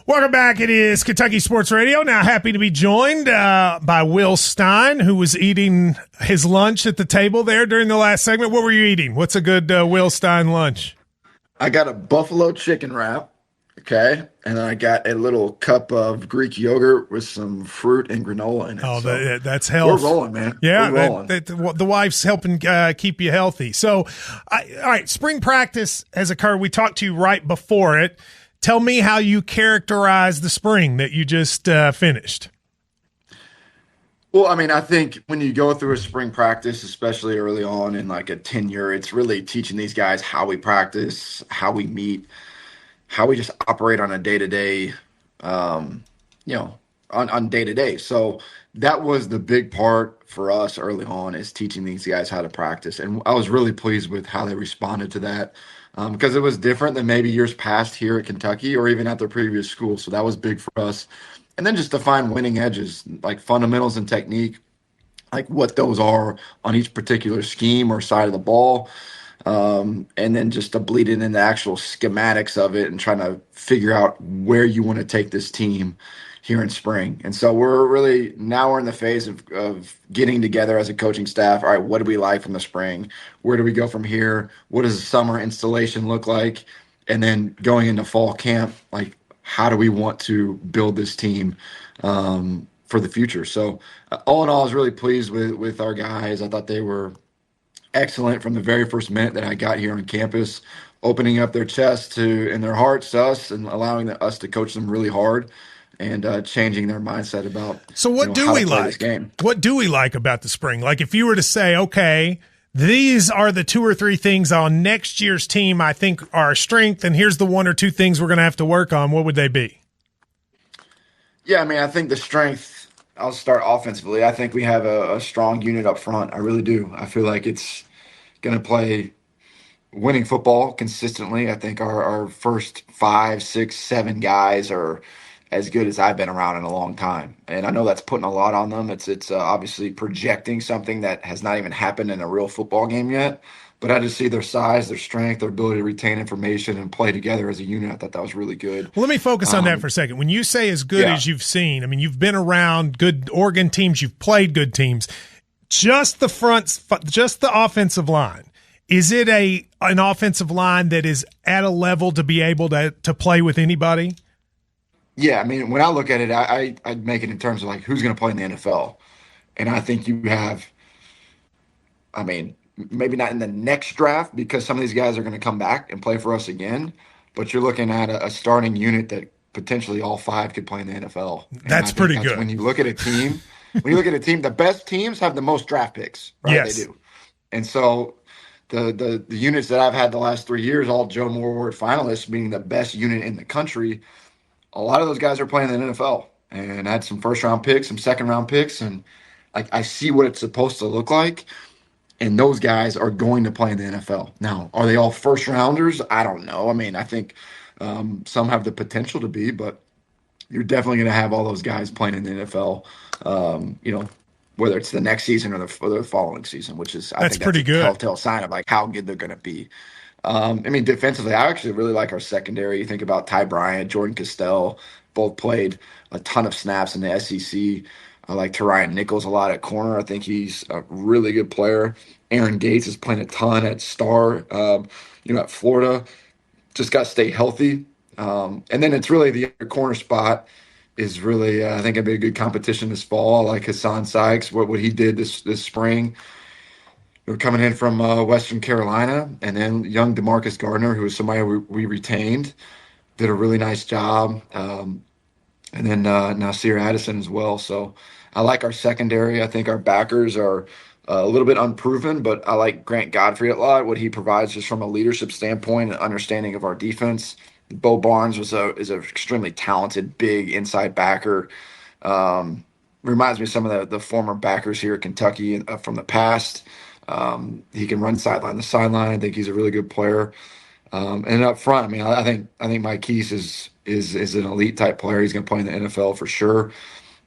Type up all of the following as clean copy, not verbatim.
Welcome back. It is Kentucky Sports Radio. Now happy to be joined by Will Stein, who was eating his lunch at the table there during the last segment. What were you eating? What's a good Will Stein lunch? I got a buffalo chicken wrap, okay? And then I got a little cup of Greek yogurt with some fruit and granola in it. Oh, so that's health. We're rolling, man. Yeah, we're rolling. The wife's helping keep you healthy. So, all right, spring practice has occurred. We talked to you right before it. Tell me how you characterize the spring that you just finished. Well, I mean, I think when you go through a spring practice, especially early on in like a tenure, it's really teaching these guys how we practice, how we meet, how we just operate on a day-to-day, on day-to-day. So that was the big part for us early on, is teaching these guys how to practice. And I was really pleased with how they responded to that. Because it was different than maybe years past here at Kentucky or even at their previous school. So that was big for us. And then just to find winning edges, like fundamentals and technique, like what those are on each particular scheme or side of the ball. And then just to bleed it into actual schematics of it and trying to figure out where you want to take this team here in spring. And so we're in the phase of getting together as a coaching staff. All right, what do we like from the spring? Where do we go from here? What does the summer installation look like? And then going into fall camp, like, how do we want to build this team for the future? So all in all, I was really pleased with our guys. I thought they were excellent from the very first minute that I got here on campus, opening up their chests and their hearts to us and allowing us to coach them really hard. And changing their mindset about what do we like? This game. What do we like about the spring? Like, if you were to say, okay, these are the 2 or 3 things on next year's team I think are a strength, and here's the 1 or 2 things we're going to have to work on, what would they be? Yeah, I mean, I think the strength, I'll start offensively. I think we have a strong unit up front. I really do. I feel like it's going to play winning football consistently. I think our first 5, 6, 7 guys are as good as I've been around in a long time. And I know that's putting a lot on them. It's obviously projecting something that has not even happened in a real football game yet. But I just see their size, their strength, their ability to retain information and play together as a unit. I thought that was really good. Well, let me focus on that for a second. When you say as good as you've seen, I mean, you've been around good Oregon teams, you've played good teams. Just the offensive line. Is it an offensive line that is at a level to be able to play with anybody? Yeah, I mean, when I look at it, I'd make it in terms of like who's going to play in the NFL. And I think you have, I mean, maybe not in the next draft because some of these guys are going to come back and play for us again, but you're looking at a starting unit that potentially all 5 could play in the NFL. That's pretty good. When you look at a team, the best teams have the most draft picks, right? Yes. They do. And so the units that I've had the last 3 years, all Joe Moore Award finalists, meaning the best unit in the country, a lot of those guys are playing in the NFL and had some first-round picks, some second-round picks, and I see what it's supposed to look like, and those guys are going to play in the NFL. Now, are they all first-rounders? I don't know. I mean, I think some have the potential to be, but you're definitely going to have all those guys playing in the NFL, whether it's the next season or the following season, which is I think that's a telltale sign of like how good they're going to be. I mean, defensively, I actually really like our secondary. You think about Ty Bryant, Jordan Castell, both played a ton of snaps in the SEC. I like Tyrion Nichols a lot at corner. I think he's a really good player. Aaron Gates is playing a ton at star, at Florida. Just got to stay healthy. And then it's really the other corner spot is really, I think, it'd be a good competition this fall. I like Hassan Sykes, what he did this spring. We're coming in from Western Carolina, and then young DeMarcus Gardner, who was somebody we retained, did a really nice job. And then Nasir Addison as well. So I like our secondary. I think our backers are a little bit unproven, but I like Grant Godfrey a lot, what he provides just from a leadership standpoint and understanding of our defense. Bo Barnes is an extremely talented, big inside backer. Reminds me of some of the former backers here at Kentucky from the past. He can run sideline to sideline. I think he's a really good player. And up front, I mean, I think Mike Keese is an elite type player. He's going to play in the NFL for sure.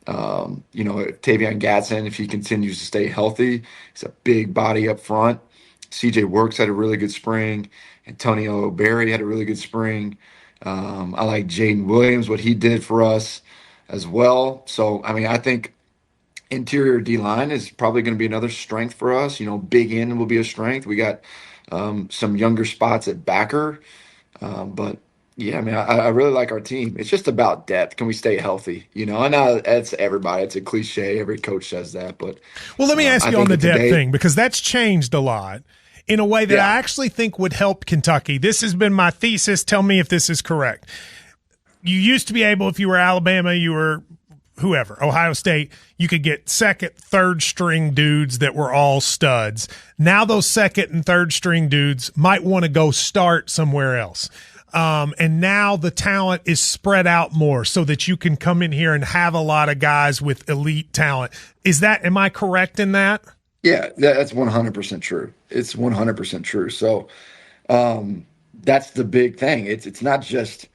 Tavion Gadsden, if he continues to stay healthy, he's a big body up front. CJ Works had a really good spring. Antonio Berry had a really good spring. I like Jaden Williams, what he did for us as well. So, I mean, I think interior D line is probably going to be another strength for us. Big end will be a strength. We got some younger spots at backer. But yeah, I mean, I really like our team. It's just about depth. Can we stay healthy? I know it's everybody. It's a cliche. Every coach says that, but Well, let me ask I you on think the that depth today, thing, because that's changed a lot in a way that yeah, I actually think would help Kentucky. This has been my thesis. Tell me if this is correct. You used to be able, if you were Alabama, you were whoever, Ohio State, you could get second, third string dudes that were all studs. Now those second and third string dudes might want to go start somewhere else. And now the talent is spread out more so that you can come in here and have a lot of guys with elite talent. Am I correct in that? yeah, that's 100% true. It's 100% true. So that's the big thing. It's not just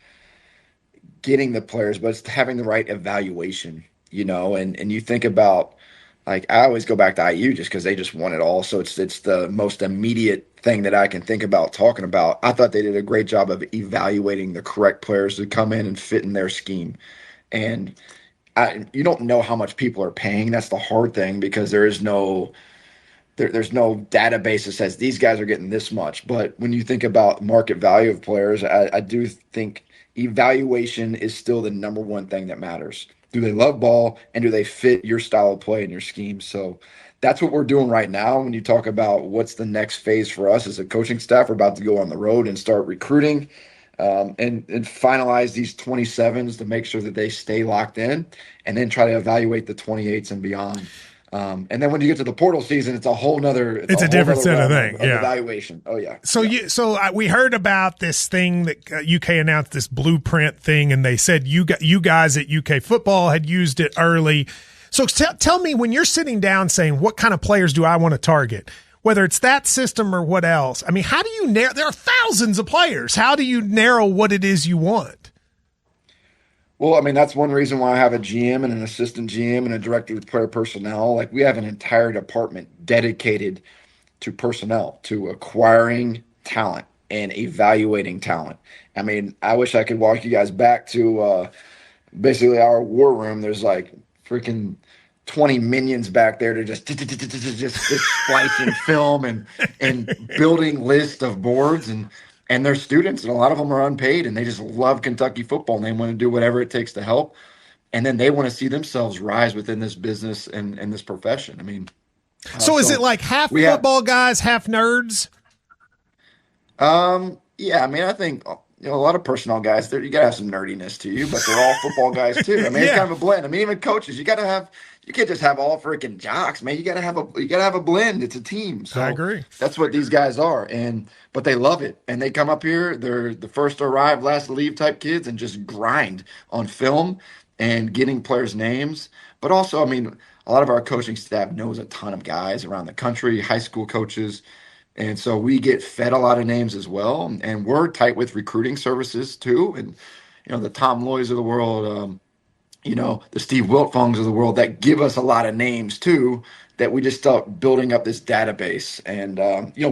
getting the players, but it's having the right evaluation, and you think about, like, I always go back to IU just because they just won it all. So it's the most immediate thing that I can think about talking about. I thought they did a great job of evaluating the correct players to come in and fit in their scheme. And you don't know how much people are paying. That's the hard thing because there's no database that says these guys are getting this much. But when you think about market value of players, I do think evaluation is still the number one thing that matters. Do they love ball and do they fit your style of play and your scheme? So that's what we're doing right now. When you talk about what's the next phase for us as a coaching staff, we're about to go on the road and start recruiting, and finalize these 27s to make sure that they stay locked in, and then try to evaluate the 28s and beyond. And then when you get to the portal season, it's a whole nother, It's a different set of thing. Yeah. Evaluation. Oh yeah. So we heard about this thing that UK announced, this blueprint thing, and they said you guys at UK football had used it early. So tell me, when you're sitting down saying what kind of players do I want to target, whether it's that system or what else, I mean, how do you narrow? There are thousands of players. How do you narrow what it is you want? Well, I mean, that's one reason why I have a GM and an assistant GM and a director of player personnel. Like, we have an entire department dedicated to personnel, to acquiring talent and evaluating talent. I mean, I wish I could walk you guys back to basically our war room. There's like freaking 20 minions back there to just splicing film and building lists of boards, and they're students, and a lot of them are unpaid, and they just love Kentucky football and they want to do whatever it takes to help. And then they want to see themselves rise within this business and this profession. I mean, so is it like half football guys, half nerds? Yeah, I mean, I think a lot of personnel guys, you got to have some nerdiness to you, but they're all football guys too. I mean, it's kind of a blend. I mean, even coaches, you can't just have all freaking jocks, man. You got to have a blend. It's a team. So I agree. That's what these guys are, but they love it, and they come up here. They're the first to arrive, last to leave type kids, and just grind on film and getting players' names. But also, I mean, a lot of our coaching staff knows a ton of guys around the country, high school coaches. And so we get fed a lot of names as well, and we're tight with recruiting services too. And the Tom Loys of the world, the Steve Wiltfongs of the world, that give us a lot of names too. That we just start building up this database, and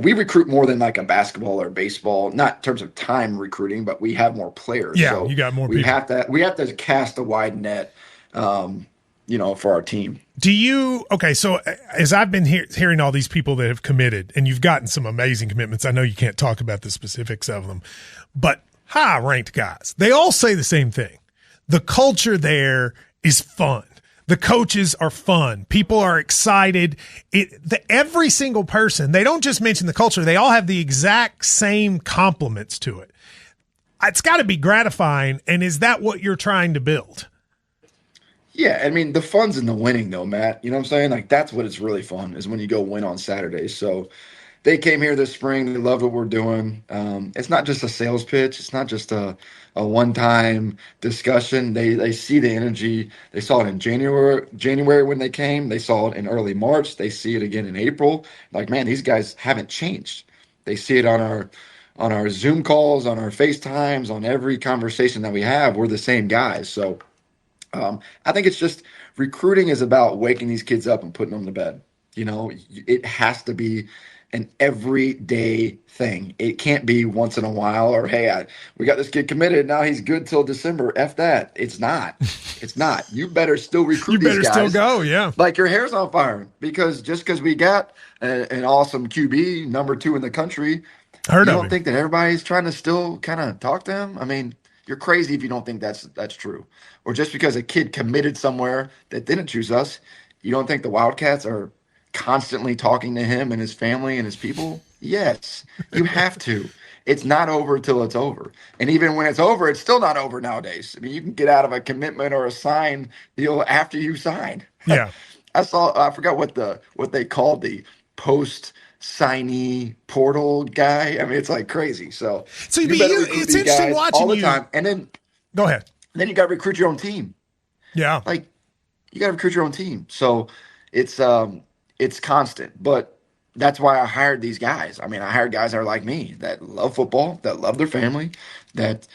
we recruit more than like a basketball or baseball, not in terms of time recruiting, but we have more players. Yeah, so you got more. We have to cast a wide net, for our team. So as I've been hearing all these people that have committed, and you've gotten some amazing commitments, I know you can't talk about the specifics of them, but high-ranked guys, they all say the same thing. The culture there is fun. The coaches are fun. People are excited. Every single person, they don't just mention the culture, they all have the exact same compliments to it. It's got to be gratifying, and is that what you're trying to build? Yeah, I mean, the fun's in the winning, though, Matt. You know what I'm saying? Like, that's what it's really fun, is when you go win on Saturdays. So they came here this spring. They love what we're doing. It's not just a sales pitch. It's not just a one-time discussion. They see the energy. They saw it in January when they came. They saw it in early March. They see it again in April. Like, man, these guys haven't changed. They see it on our Zoom calls, on our FaceTimes, on every conversation that we have. We're the same guys. So I think it's just, recruiting is about waking these kids up and putting them to bed. It has to be an everyday thing. It can't be once in a while or, hey, we got this kid committed. Now he's good till December. F that. It's not. It's not. You better still You recruit these better still guys go. Yeah. like your hair's on fire because just because we got an awesome QB, number 2 in the country, Heard you of don't him. think that everybody's trying to still kind of talk to him? I mean, you're crazy if you don't think that's true. Or just because a kid committed somewhere that didn't choose us, you don't think the Wildcats are constantly talking to him and his family and his people? Yes, you have to. It's not over till it's over. And even when it's over, it's still not over nowadays. I mean, you can get out of a commitment or a sign deal after you sign. Yeah. I forgot what they called the post signee portal guy. I mean, it's like crazy. So So you better recruit it's these interesting guys watching all the you. time. And Go ahead. then you got to recruit your own team. Yeah. Like you got to recruit your own team. So it's constant. But that's why I hired these guys. I mean, I hired guys that are like me that love football, that love their family, that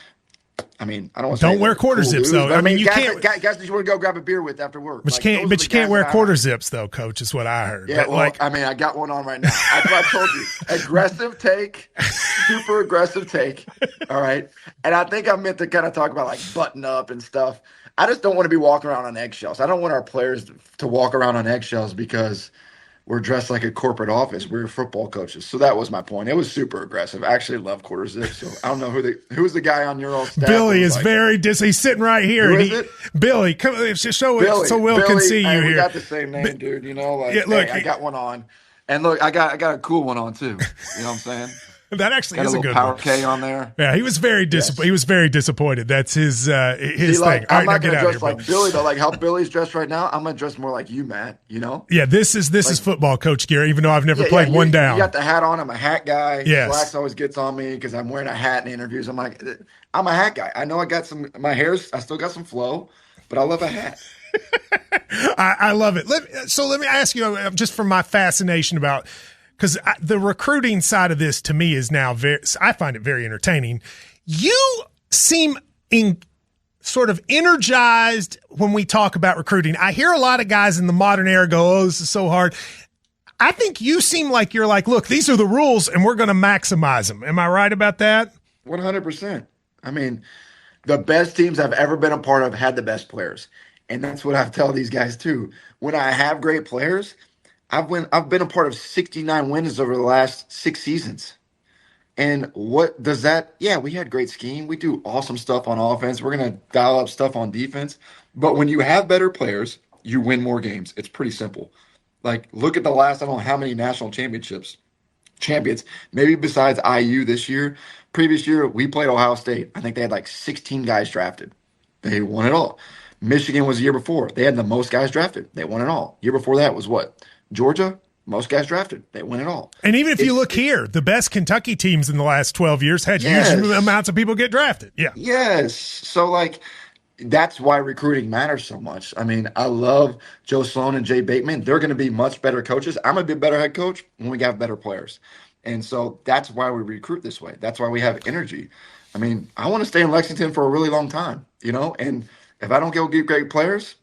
I mean, I don't want to say Don't wear quarter cool zips dudes, though. but I mean, you guys, can't. guys that you want to go grab a beer with after work. But you can't. But you can't wear quarter zips though, Coach. Is what I heard. Yeah, but well, I mean, I got one on right now. That's what I told you. Aggressive take, super aggressive take. All right, and I think I meant to kind of talk about like button up and stuff. I just don't want to be walking around on eggshells. I don't want our players to walk around on eggshells because we're dressed like a corporate office. We're football coaches. So that was my point. It was super aggressive. I actually love quarter zips. So I don't know who was the guy on your old staff. Billy is like, very he's sitting right here. Who is it? Billy, come show Billy, it so Will Billy, can see hey, you we here. got the same name, dude. You know, like Yeah, look, hey, I got one on. And look, I got a cool one on too. You know what I'm saying? That actually Got is a a little good power one. K on there. Yeah, he was very disappointed. Yes. He was very disappointed. That's his See, thing. like, All I'm right, now not get gonna out of dress here, like Bill. Billy though. Like how Billy's dressed right now, I'm gonna dress more like you, Matt. You know? Yeah, this is football, Coach Gary. Even though I've never played one down. You got the hat on. I'm a hat guy. Yes. Slacks always gets on me because I'm wearing a hat in interviews. I'm like, I'm a hat guy. I know I got my hair's. I still got some flow, but I love a hat. I love it. Let me ask you, just from my fascination about, because the recruiting side of this to me is now I find it very entertaining. You seem sort of energized when we talk about recruiting. I hear a lot of guys in the modern era go, "Oh, this is so hard." I think you seem like you're like, "Look, these are the rules, and we're going to maximize them." Am I right about that? 100%. I mean, the best teams I've ever been a part of had the best players. And that's what I tell these guys too. When I have great players, I've been a part of 69 wins over the last 6 seasons. And what does that? Yeah, we had great scheme. We do awesome stuff on offense. We're going to dial up stuff on defense. But when you have better players, you win more games. It's pretty simple. Like, look at the last, I don't know how many national champions, maybe besides IU this year. Previous year, we played Ohio State. I think they had like 16 guys drafted. They won it all. Michigan was the year before. They had the most guys drafted. They won it all. Year before that was what? Georgia, most guys drafted. They win it all. And even if you look here, the best Kentucky teams in the last 12 years had huge amounts of people get drafted. Yeah. Yes. So, like, that's why recruiting matters so much. I mean, I love Joe Sloan and Jay Bateman. They're going to be much better coaches. I'm going to be a better head coach when we have better players. And so that's why we recruit this way. That's why we have energy. I mean, I want to stay in Lexington for a really long time, you know? And if I don't go get great players,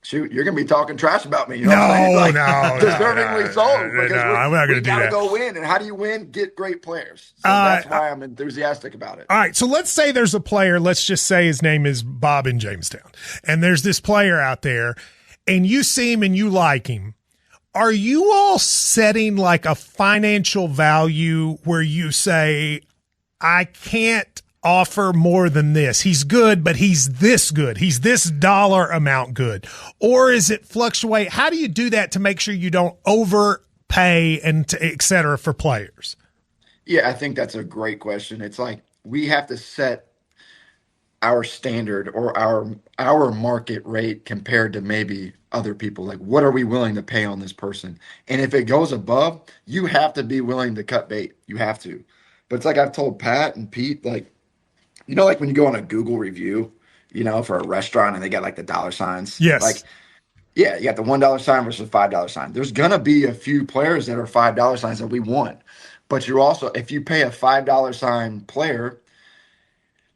shoot, you're going to be talking trash about me. You know what I'm saying? Like, deservingly so. Because I'm not going to do that. We got to go win. And how do you win? Get great players. So that's why I'm enthusiastic about it. All right. So let's say there's a player. Let's just say his name is Bob in Jamestown. And there's this player out there, and you see him and you like him. Are you all setting like a financial value where you say, I can't offer more than this? He's good, but he's this good. He's this dollar amount good. Or is it fluctuate? How do you do that to make sure you don't overpay and et cetera for players? Yeah, I think that's a great question. It's like we have to set our standard or our market rate compared to maybe other people. Like, what are we willing to pay on this person? And if it goes above, you have to be willing to cut bait. You have to. But it's like I've told Pat and Pete, like, you know, like when you go on a Google review, you know, for a restaurant and they got like the dollar signs. Yes. Like, yeah, you got the $1 sign versus $5 sign. There's going to be a few players that are $5 signs that we want. But you're also, if you pay a $5 sign player,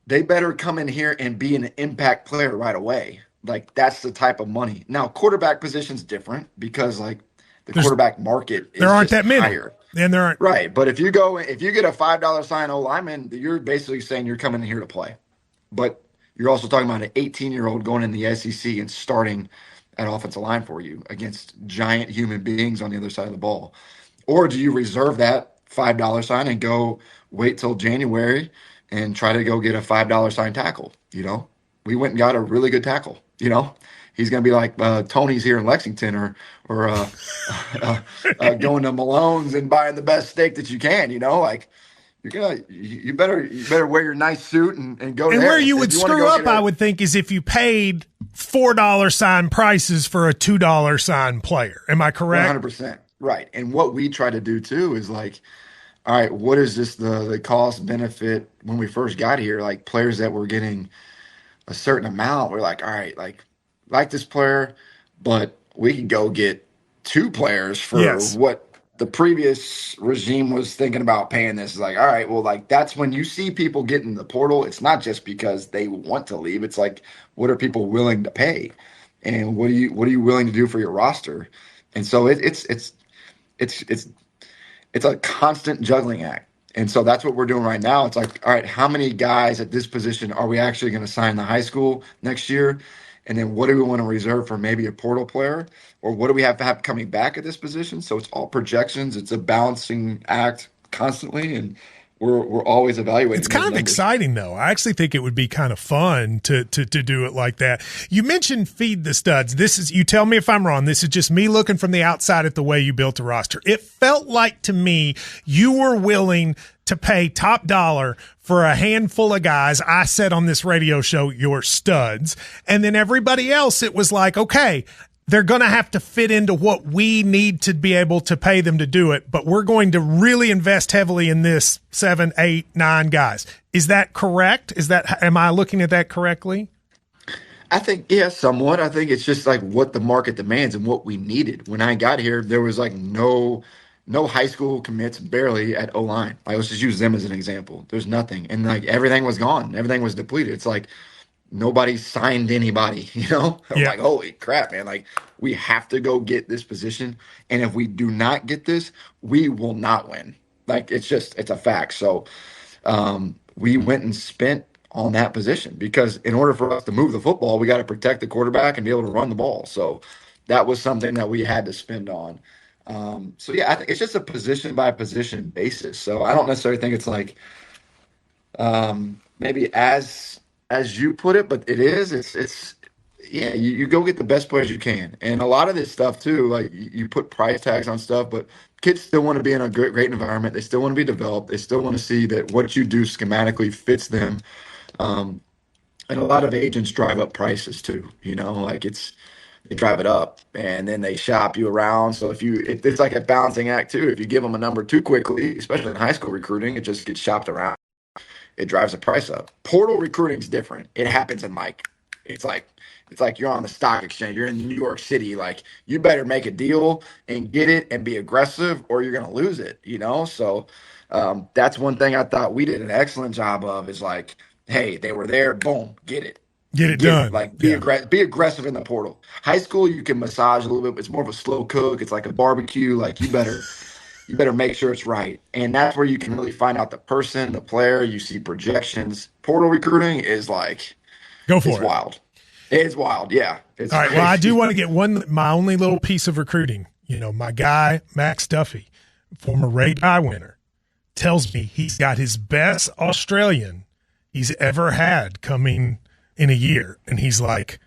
they better come in here and be an impact player right away. Like, that's the type of money. Now, quarterback position's different because, like, the quarterback market is there aren't just that many. higher. And there aren't. Right. But if you get a $5 sign O lineman, you're basically saying you're coming here to play. But you're also talking about an 18-year-old going in the SEC and starting at offensive line for you against giant human beings on the other side of the ball. Or do you reserve that $5 sign and go wait till January and try to go get a $5 sign tackle? We went and got a really good tackle. He's going to be like Tony's here in Lexington, or going to Malone's and buying the best steak that you can. Like you better wear your nice suit and go. And there. where you would screw up, I would think, is if you paid $4 sign prices for a $2 sign player. Am I correct? 100%. Right. And what we try to do too is like, all right, what is this the cost benefit when we first got here? Like players that were getting a certain amount, we're like, all right, like this player, but we can go get 2 players for what the previous regime was thinking about paying this. Is like, all right, well, like that's when you see people get in the portal. It's not just because they want to leave. It's like, what are people willing to pay, and what are you willing to do for your roster? And so it's a constant juggling act. And so that's what we're doing right now. It's like, all right, how many guys at this position are we actually going to sign the high school next year? And then what do we want to reserve for maybe a portal player? Or what do we have to have coming back at this position? So it's all projections. It's a balancing act constantly. And we're always evaluating. It's kind of exciting, though. I actually think it would be kind of fun to do it like that. You mentioned feed the studs. You tell me if I'm wrong. This is just me looking from the outside at the way you built a roster. It felt like to me you were willing to pay top dollar for a handful of guys. I said on this radio show, your studs. And then everybody else, it was like, okay, they're going to have to fit into what we need to be able to pay them to do it, but we're going to really invest heavily in this 7, 8, 9 guys. Is that correct? Am I looking at that correctly? I think, yeah, somewhat. I think it's just like what the market demands and what we needed. When I got here, there was like no high school commits, barely, at O-line. Let's just use them as an example. There's nothing. And like everything was gone. Everything was depleted. It's like, nobody signed anybody, I'm like, holy crap, man. Like, we have to go get this position. And if we do not get this, we will not win. Like, it's a fact. So we went and spent on that position because in order for us to move the football, we got to protect the quarterback and be able to run the ball. So that was something that we had to spend on. So yeah, I think it's just a position by position basis. So I don't necessarily think it's like maybe as you put it, but it's yeah, you go get the best players you can. And a lot of this stuff too, like you put price tags on stuff, but kids still want to be in a great environment. They still want to be developed. They still want to see that what you do schematically fits them. And a lot of agents drive up prices too, like they drive it up and then they shop you around. So it's like a balancing act too. If you give them a number too quickly, especially in high school recruiting, it just gets shopped around. It drives the price up. Portal recruiting is different. It happens in it's like you're on the stock exchange. You're in New York City. Like, you better make a deal and get it and be aggressive or you're going to lose it, So that's one thing I thought we did an excellent job of is like, hey, they were there. Boom, get it. Get it done. Like, be aggressive in the portal. High school, you can massage a little bit. It's more of a slow cook. It's like a barbecue. Like, you better make sure it's right. And that's where you can really find out the person, the player. You see projections. Portal recruiting is like, it's wild. It's wild. Yeah. All right. Well, I do want to get my only little piece of recruiting. My guy, Max Duffy, former Ray Dye winner, tells me he's got his best Australian he's ever had coming in a year. And he's like,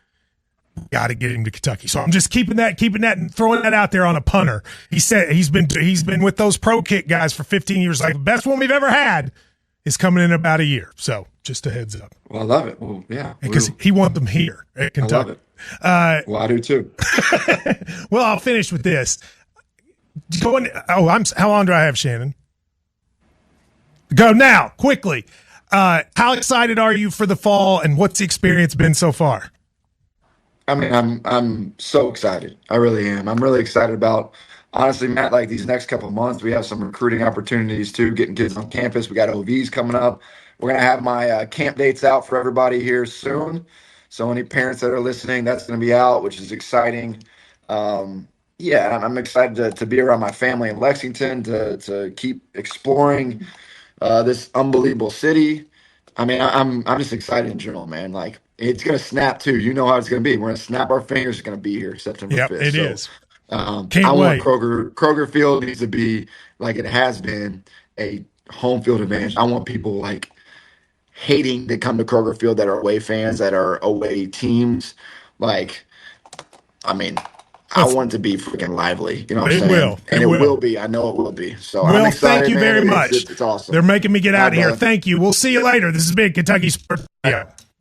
got to get him to Kentucky. So I'm just keeping that and throwing that out there on a punter. He said he's been with those pro kick guys for 15 years. Like, the best one we've ever had is coming in about a year. So just a heads up. Well, I love it. Well, yeah. Because he wants them here at Kentucky. I love it. Well, I do too. Well, I'll finish with this. How long do I have, Shannon? Go now, quickly. How excited are you for the fall and what's the experience been so far? I mean, I'm so excited. I really am. I'm really excited about, honestly, Matt, like these next couple of months, we have some recruiting opportunities too, getting kids on campus. We got OVs coming up. We're going to have my camp dates out for everybody here soon. So any parents that are listening, that's going to be out, which is exciting. Yeah, I'm excited to be around my family in Lexington to keep exploring this unbelievable city. I mean, I'm just excited in general, man. Like it's gonna snap too. You know how it's gonna be. We're gonna snap our fingers. It's gonna be here September Yep, 5th. it So is. I Can't want wait. Kroger Field needs to be like it has been a home field advantage. I want people like hating to come to Kroger Field that are away fans that are away teams. Like, I mean, I Well, want it to be freaking lively. You know what I'm it saying? will. And It it will will. be. I know it will be. So I'm Well, thank excited, you man. very It's much. it's, it's They're awesome. making me get All out right, of here. brother. Thank you. We'll see you later. This has been Kentucky Sports Radio.